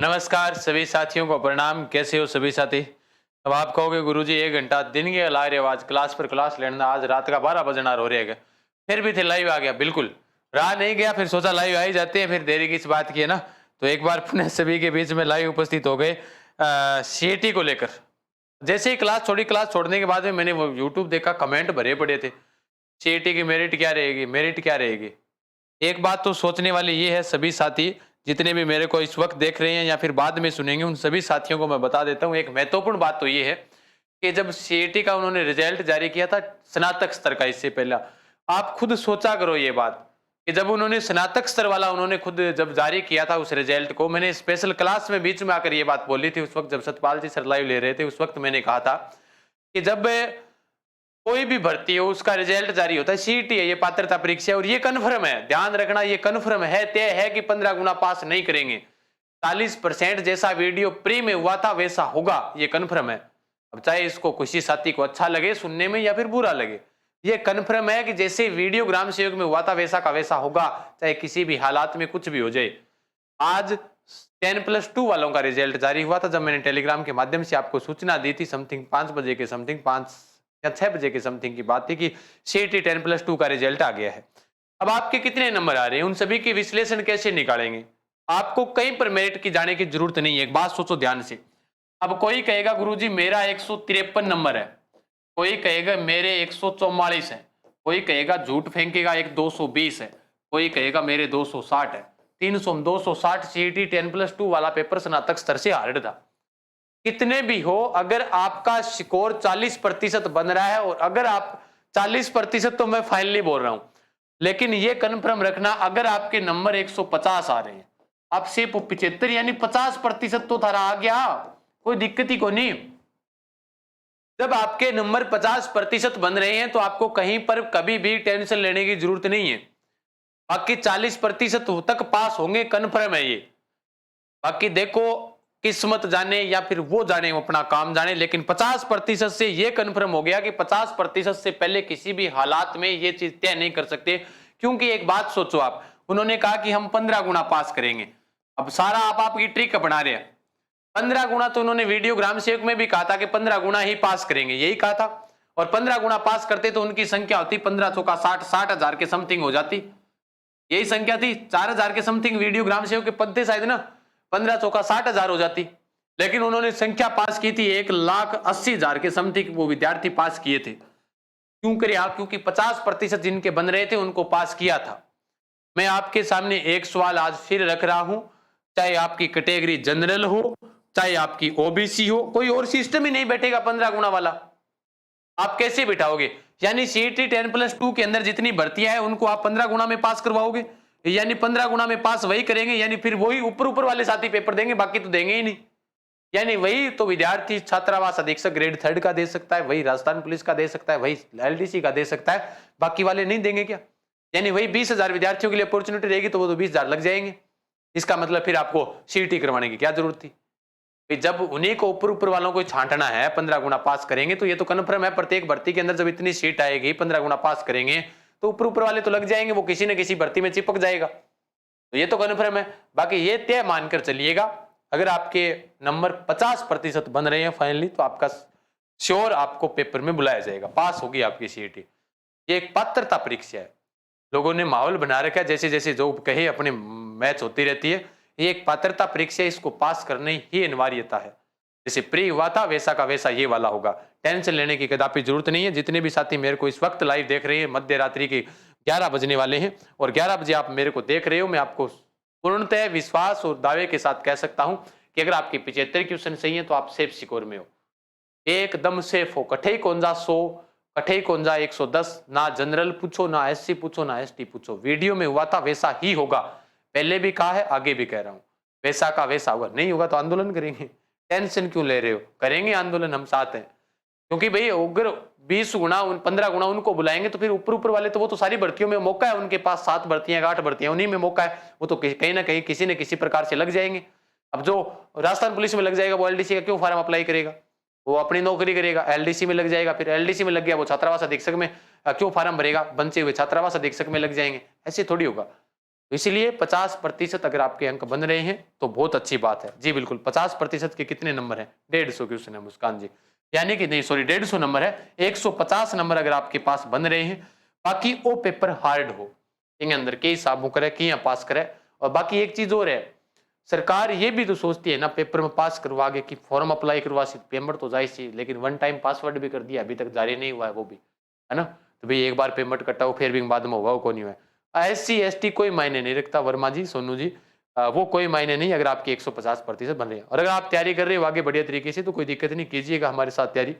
नमस्कार सभी साथियों को प्रणाम। कैसे हो सभी साथी? अब आप कहोगे गुरुजी 1 घंटा दिन के ला रहे हो, आज क्लास पर क्लास लेना, आज रात का 12 बजना हो रहा है, फिर भी थे लाइव आ गया। बिल्कुल रहा नहीं गया, फिर सोचा लाइव आ ही जाते हैं, फिर देरी की इस बात की है ना। तो एक बार पुनः सभी के बीच में लाइव उपस्थित हो गए सीईटी को लेकर। जैसे ही क्लास छोड़ने के बाद में मैंने वो यूट्यूब देखा, कमेंट भरे पड़े थे सीईटी की मेरिट क्या रहेगी, मेरिट क्या रहेगी। एक बात तो सोचने वाली ये है सभी साथी, जितने भी मेरे को इस वक्त देख रहे हैं या फिर बाद में सुनेंगे, उन सभी साथियों को मैं बता देता हूँ। एक महत्वपूर्ण बात तो ये है कि जब सीईटी का उन्होंने रिजल्ट जारी किया था स्नातक स्तर का, इससे पहला आप खुद सोचा करो ये बात कि जब उन्होंने स्नातक स्तर वाला उन्होंने खुद जब जारी किया था उस रिजल्ट को, मैंने स्पेशल क्लास में बीच में आकर ये बात बोली थी। उस वक्त जब सतपाल जी सर लाइव ले रहे थे, उस वक्त मैंने कहा था कि जब कोई भी भर्ती हो उसका रिजल्ट जारी होता है, सीईटी है, ये पात्रता परीक्षा है, और ये कन्फर्म है, ध्यान रखना, ये कन्फर्म है, तय है कि 15 गुना पास नहीं करेंगे। 40% जैसा वीडियो प्री में हुआ था वैसा होगा, ये कन्फर्म है। अब चाहे इसको खुशी साथी को अच्छा लगे सुनने में या फिर बुरा लगे, ये कन्फर्म है कि जैसे वीडियो ग्राम सेवक में हुआ था वैसा का वैसा होगा, चाहे किसी भी हालात में कुछ भी हो जाए। आज 10+2 वालों का रिजल्ट जारी हुआ था, जब मैंने टेलीग्राम के माध्यम से आपको सूचना दी थी, समथिंग 5 बजे के समथिंग, 5 या 6 बजे के समथिंग की बात थी कि सीईटी 10+2 का रिजल्ट आ गया है। अब आपके कितने नंबर आ रहे हैं, उन सभी की विश्लेषण कैसे निकालेंगे। आपको कहीं पर मेरिट की जाने की जरूरत नहीं है। एक बात सोचो ध्यान से। अब कोई कहेगा गुरुजी मेरा 153 नंबर है, कोई कहेगा मेरे 144 है, कोई कहेगा झूठ फेंकेगा एक 220 है, कोई कहेगा मेरे 260 है। 260 सीईटी 10+2 वाला पेपर स्नातक स्तर से हार्ड था। कितने भी हो, अगर आपका स्कोर 40% बन रहा है, और अगर आप 40%, तो मैं फाइनली बोल रहा हूं, लेकिन ये कन्फर्म रखना अगर आपके नंबर 150 आ रहे हैं, आप सिर्फ 75 यानी 50% तो थारा आ गया, कोई दिक्कत ही को नहीं। जब आपके नंबर 50% बन रहे हैं तो आपको कहीं पर कभी भी टेंशन लेने की जरूरत नहीं है। बाकी 40% तक पास होंगे, कन्फर्म है ये। बाकी देखो किस्मत जाने या फिर वो जाने, वो अपना काम जाने, लेकिन 50% से ये कन्फर्म हो गया कि 50% से पहले किसी भी हालात में ये चीज तय नहीं कर सकते। क्योंकि एक बात सोचो आप, उन्होंने कहा कि हम 15 गुना पास करेंगे। अब सारा आप आपकी ट्रिक अपना रहे हैं। 15 गुना तो उन्होंने वीडियो ग्राम सेवक में भी कहा था कि 15 गुना ही पास करेंगे, यही कहा था। और 15 गुना पास करते तो उनकी संख्या होती 15 चौका 60, 60,000 के समथिंग हो जाती। यही संख्या थी, 4,000 के समथिंग वीडियो ग्राम सेवक के पद थे शायद ना, 15 चौका 60,000 हो जाती। लेकिन उन्होंने संख्या पास की थी 1,80,000 के समथिंग वो विद्यार्थी पास किए थे। क्यों करे आप? क्योंकि 50% जिनके बन रहे थे उनको पास किया था। मैं आपके सामने एक सवाल आज फिर रख रहा हूं, चाहे आपकी कैटेगरी जनरल हो, चाहे आपकी ओबीसी हो, कोई और सिस्टम ही नहीं बैठेगा 15 गुना वाला। आप कैसे बिठाओगे? यानी सीईटी 10+2 के अंदर जितनी भर्तियां हैं उनको आप 15 गुना में पास करवाओगे, यानी 15 गुना में पास वही करेंगे, यानी फिर वही ऊपर वाले साथी पेपर देंगे, बाकी तो देंगे ही नहीं। यानी वही तो विद्यार्थी छात्रावास अधीक्षक ग्रेड 3 का दे सकता है, वही राजस्थान पुलिस का दे सकता है, वही एलडीसी का दे सकता है, बाकी वाले नहीं देंगे क्या? यानी वही 20,000 विद्यार्थियों के लिए अपॉर्चुनिटी रहेगी तो वो तो 20,000 लग जाएंगे। इसका मतलब फिर आपको सीईटी करवाने की क्या जरूरत थी? जब उन्हीं को ऊपर वालों को छांटना है, 15 गुना पास करेंगे, तो ये तो कन्फर्म है प्रत्येक भर्ती के अंदर जब इतनी सीट आएगी 15 गुना पास करेंगे तो ऊपर वाले तो लग जाएंगे, वो किसी न किसी भर्ती में चिपक जाएगा, तो ये तो कन्फर्म है। बाकी ये तय मानकर चलिएगा, अगर आपके नंबर 50% बन रहे हैं फाइनली, तो आपका श्योर आपको पेपर में बुलाया जाएगा, पास होगी आपकी सीईटी। ये एक पात्रता परीक्षा है। लोगों ने माहौल बना रखा है, जैसे जैसे जो कहे अपने मैच होती रहती है, ये एक पात्रता परीक्षा, इसको पास करने ही अनिवार्यता है। जैसे प्री हुआ था वैसा का वैसा ये वाला होगा, टेंशन लेने की कदापि जरूरत नहीं है। जितने भी साथी मेरे को इस वक्त लाइव देख रहे हैं, मध्य रात्रि के 11 बजने वाले हैं और 11 बजे आप मेरे को देख रहे हो, मैं आपको पूर्णतः विश्वास और दावे के साथ कह सकता हूं कि अगर आपकी 75 क्वेश्चन सही है तो आप सेफ सिक्योर में हो, एकदम सेफ हो। कठे कौन जा 100, कठे कौन जा 110, ना जनरल पूछो, ना एससी पूछो, ना एसटी पूछो, वीडियो में हुआ था वैसा ही होगा। पहले भी कहा है, आगे भी कह रहा हूं, वैसा का वैसा होगा। नहीं होगा तो आंदोलन करेंगे, टेंशन क्यों ले रहे हो? करेंगे आंदोलन, हम साथ हैं। क्योंकि भाई अगर 20 गुना 15 गुना उनको बुलाएंगे तो फिर ऊपर वाले तो वो तो सारी भर्तियों में मौका है, उनके पास 7 भर्तियां 8 भर्तियां, उन्हीं में मौका है, वो तो कहीं ना कहीं किसी न किसी प्रकार से लग जाएंगे। अब जो राजस्थान पुलिस में लग जाएगा वो एलडीसी का क्यों फॉर्म अप्लाई करेगा? वो अपनी नौकरी करेगा, एलडीसी में लग जाएगा, फिर एलडीसी में लग गया वो छात्रावास अधीक्षक में क्यों फॉर्म भरेगा? बंचे हुए छात्रावास अधीक्षक में लग जाएंगे, ऐसे थोड़ी होगा। तो इसीलिए 50% अगर आपके अंक बन रहे हैं तो बहुत अच्छी बात है जी। बिल्कुल 50% के कितने नंबर है? 150 क्वेश्चन है मुस्कान जी, यानी कि नहीं सॉरी 150 नंबर है, 150 नंबर अगर आपके पास बन रहे हैं, बाकी वो पेपर हार्ड हो इन अंदर के हिसाब करे कि पास करे। और बाकी एक चीज और है, सरकार ये भी तो सोचती है ना पेपर में पास करवा के कि फॉर्म अप्लाई करवा सी पेमेंट तो जाए सी, लेकिन वन टाइम पासवर्ड भी कर दिया, अभी तक जारी नहीं हुआ है वो भी, है ना। तो भाई एक बार पेमेंट कटा हो फिर भी बाद में हुआ को नहीं हुआ। SC ST कोई मायने नहीं रखता वर्मा जी, सोनू जी, वो कोई मायने नहीं अगर आपकी 150% बन रही है। और अगर आप तैयारी कर रहे हो आगे बढ़िया तरीके से तो कोई दिक्कत नहीं, कीजिएगा हमारे साथ तैयारी,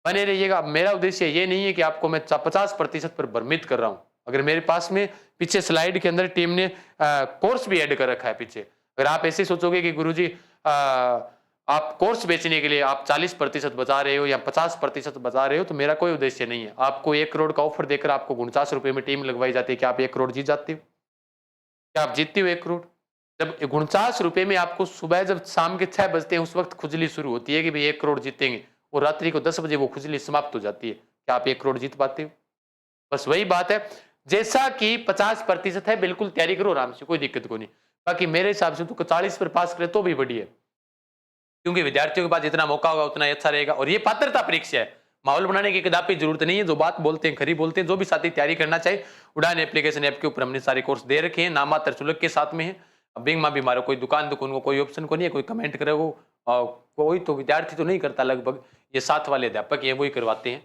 बने रहिएगा। मेरा उद्देश्य ये नहीं है कि आपको मैं 50% पर भ्रमित कर रहा हूँ। अगर मेरे पास में पीछे स्लाइड के अंदर टीम ने कोर्स भी ऐड कर रखा है पीछे, अगर आप ऐसे सोचोगे कि गुरुजी आप कोर्स बेचने के लिए आप 40% बचा रहे हो या 50% बचा रहे हो, तो मेरा कोई उद्देश्य नहीं है। आपको 1 करोड़ का ऑफर देकर आपको 49 रुपए में टीम लगवाई जाती है, क्या आप 1 करोड़ जीत जाते हो? क्या आप जीतते हो 1 करोड़? जब 49 रुपए में आपको सुबह जब शाम के 6 बजते हैं उस वक्त खुजली शुरू होती है कि भाई 1 करोड़ जीतेंगे, और रात्रि को 10 बजे वो खुजली समाप्त हो जाती है, क्या आप 1 करोड़ जीत पाते हो? बस वही बात है, जैसा कि 50% है बिल्कुल तैयारी करो आराम से, कोई दिक्कत को नहीं। बाकी मेरे हिसाब से तो 40 पर पास करे तो भी बढ़िया है, क्योंकि विद्यार्थियों के पास जितना मौका होगा उतना अच्छा रहेगा। और ये पात्रता परीक्षा है, माहौल बनाने की कदापि जरूरत नहीं है। जो बात बोलते हैं खरी बोलते हैं। जो भी साथी तैयारी करना चाहिए, उड़ान एप्लीकेशन ऐप के ऊपर हमने सारे कोर्स दे रखे हैं, नामात्र शुल्क के साथ में है। अब बिंग मां भी मारो, कोई दुकान को कोई ऑप्शन को नहीं है, कोई कमेंट करे वो कोई तो विद्यार्थी तो नहीं करता, लगभग ये साथ वाले अध्यापक है वही करवाते हैं।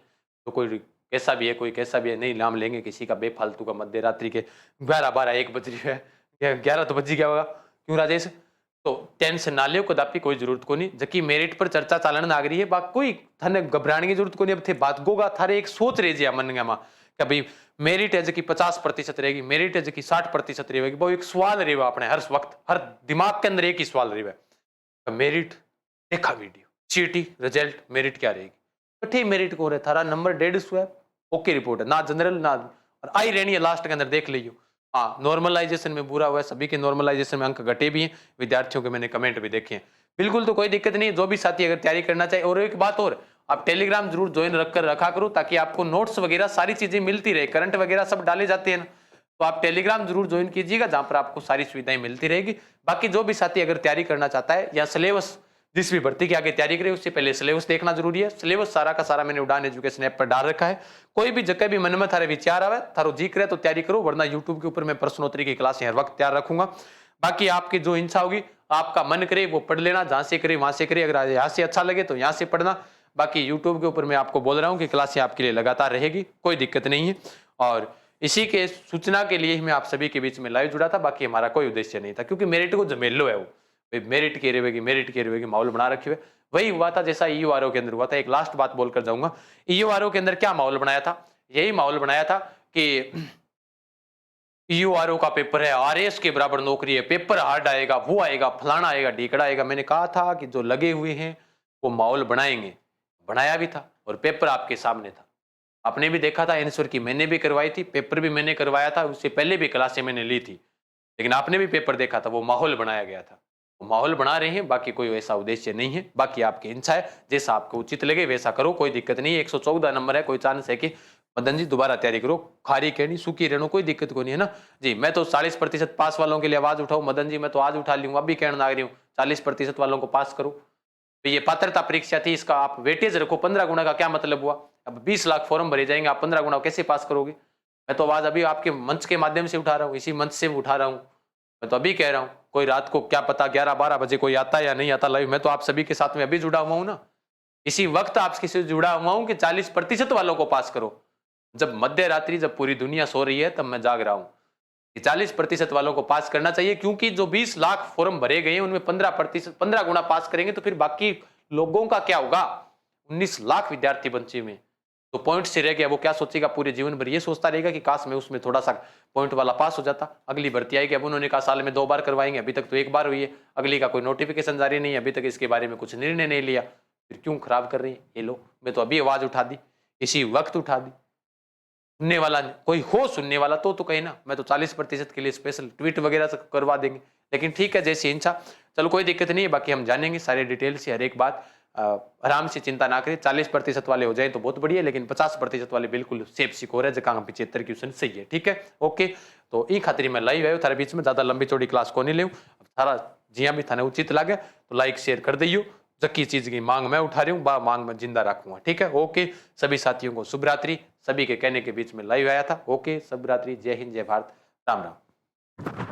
तो कोई कैसा भी है, कोई कैसा भी है, नहीं नाम लेंगे किसी का बेफालतू का मध्य रात्रि के 12-12-1 बज रही है, 11 तो बज गया होगा, क्यों राजेश? तो टेंशन ना लियो, कदापि कोई जरूरत को नहीं। जबकि मेरिट पर चर्चा चालन ना रही है, बाकी कोई थाने घबराने की जरूरत को नहीं। अब थे बात गोगा थारे एक सोच रही जी मन में कि भाई मेरिट है जबकि 50% रहेगी, मेरिट है जबकि 60% रहेगी, वो एक सवाल रहेगा अपने हर वक्त, हर दिमाग के अंदर एक ही सवाल रहेगा, मेरिट देखा वीडियो चीटी रिजल्ट मेरिट क्या रहेगी? तो ठीक मेरिट को रहे थारा नंबर 150 है, ओके रिपोर्ट है, ना जनरल ना, और आई रहनी है लास्ट के अंदर देख लियो। हाँ नॉर्मलाइजेशन में बुरा हुआ है, सभी के नॉर्मलाइजेशन में अंक घटे भी हैं, विद्यार्थियों के मैंने कमेंट भी देखे हैं। बिल्कुल तो कोई दिक्कत नहीं है, जो भी साथी अगर तैयारी करना चाहिए। और एक बात और, आप टेलीग्राम जरूर ज्वाइन रखकर रखा करो, ताकि आपको नोट्स वगैरह सारी चीजें मिलती रहे, करंट वगैरह सब डाले जाते हैं ना, तो आप टेलीग्राम जरूर ज्वाइन कीजिएगा, जहां पर आपको सारी सुविधाएं मिलती रहेगी। बाकी जो भी साथी अगर तैयारी करना चाहता है या सिलेबस जिस भी भर्ती की आगे तैयारी करे, उससे पहले सिलेबस देखना जरूरी है। सिलेबस सारा का सारा मैंने उड़ान एजुकेशन ऐप पर डाल रखा है। कोई भी जगह भी मन में थारे विचार आवे, थारो जी करे तो तैयारी करो, वरना यूट्यूब के ऊपर मैं प्रश्नोत्तरी की क्लास हर वक्त तैयार रखूंगा। बाकी आपकी जो इच्छा होगी, आपका मन करे वो पढ़ लेना, जहां से करे वहां से करे, अगर यहाँ से अच्छा लगे तो यहाँ से पढ़ना। बाकी यूट्यूब के ऊपर मैं आपको बोल रहा हूँ कि क्लासें आपके लिए लगातार रहेगी, कोई दिक्कत नहीं है। और इसी के सूचना के लिए मैं आप सभी के बीच में लाइव जुड़ा था, बाकी हमारा कोई उद्देश्य नहीं था, क्योंकि मेरिट को जमेलो है वो, मेरिट के रहेगी माहौल बना रखे हुए। वही हुआ था जैसा EURO के अंदर हुआ था। एक लास्ट बात बोलकर जाऊंगा, EURO के अंदर क्या माहौल बनाया था? यही माहौल बनाया था कि EURO का पेपर है, RAS के बराबर नौकरी है, पेपर हार्ड आएगा, वो आएगा, फलाना आएगा, ढीकड़ा आएगा। मैंने कहा था कि जो लगे हुए हैं वो माहौल बनाएंगे, बनाया भी था, और पेपर आपके सामने था, आपने भी देखा था। आंसर की मैंने भी करवाई थी, पेपर भी मैंने करवाया था, उससे पहले भी क्लासें मैंने ली थी, लेकिन आपने भी पेपर देखा था, वो माहौल बनाया गया था, वो माहौल बना रहे हैं। बाकी कोई ऐसा उद्देश्य नहीं है, बाकी आपकी इच्छा है, जैसा आपको उचित लगे वैसा करो, कोई दिक्कत नहीं है। 114 नंबर है, कोई चांस है कि मदन जी दोबारा तैयारी करो, खारी कहनी सूखी रहना, कोई दिक्कत को नहीं है ना जी। मैं तो 40% पास वालों के लिए आवाज उठाऊं मदन जी, मैं तो आज उठा लूंगा, अभी कहना लग रही हूँ 40% वालों को पास करो। तो ये पात्रता परीक्षा थी, इसका आप वेटेज रखो, 15 गुना का क्या मतलब हुआ? अब 20 लाख फॉर्म भरे जाएंगे, आप 15 गुना कैसे पास करोगे? मैं तो आवाज अभी आपके मंच के माध्यम से उठा रहा हूँ, इसी मंच से उठा रहा हूँ, मैं तो अभी कह रहा हूँ। कोई रात को क्या पता 11-12 बजे कोई आता है या नहीं आता लाइव, मैं तो आप सभी के साथ में अभी जुड़ा हुआ हूँ ना, इसी वक्त आपके से जुड़ा हुआ हूँ कि 40% वालों को पास करो। जब मध्य रात्रि, जब पूरी दुनिया सो रही है, तब मैं जाग रहा हूँ कि 40% वालों को पास करना चाहिए, क्योंकि जो 20 लाख फॉर्म भरे गए हैं उनमें 15 गुना पास करेंगे तो फिर बाकी लोगों का क्या होगा? 19 लाख विद्यार्थी बच्चे में तो पॉइंट से रह गया, वो क्या सोचेगा? पूरे जीवन भर ये सोचता रहेगा कि काश मैं उसमें थोड़ा सा पॉइंट वाला पास हो जाता। अगली भर्ती आएगी, अब उन्होंने कहा साल में 2 बार करवाएंगे, अभी तक तो 1 बार हुई है, अगली का कोई नोटिफिकेशन जारी नहीं है, अभी तक इसके बारे में कुछ निर्णय नहीं लिया, फिर क्यों खराब कर रही है ये लोग? मैं तो अभी आवाज उठा दी, इसी वक्त उठा दी। सुनने वाला कोई हो, सुनने वाला तो कहे ना, मैं तो 40% के लिए स्पेशल ट्वीट वगैरह से करवा देंगे, लेकिन ठीक है जैसी इच्छा, चलो कोई दिक्कत नहीं है। बाकी हम जानेंगे सारे डिटेल से हर एक बात। आराम से चिंता ना करें। 40% वाले हो जाए तो बहुत बढ़िया, लेकिन 50% वाले बिल्कुल सेफ सिक्योर है, जगह 75 क्वेश्चन सही है। ठीक है, ओके। तो ई खातिर मैं लाइव आयो थारे बीच में, ज्यादा लंबी चौड़ी क्लास को नहीं ले सारा जिया भी थाने उचित लगे तो लाइक शेयर कर दियो। जक्की चीज की मांग मैं उठा रही हूँ, बा मांग में जिंदा रखूंगा। ठीक है, ओके। सभी साथियों को शुभ रात्रि। सभी के कहने के बीच में लाइव आया था। ओके, शुभ रात्रि। जय हिंद, जय भारत, राम राम।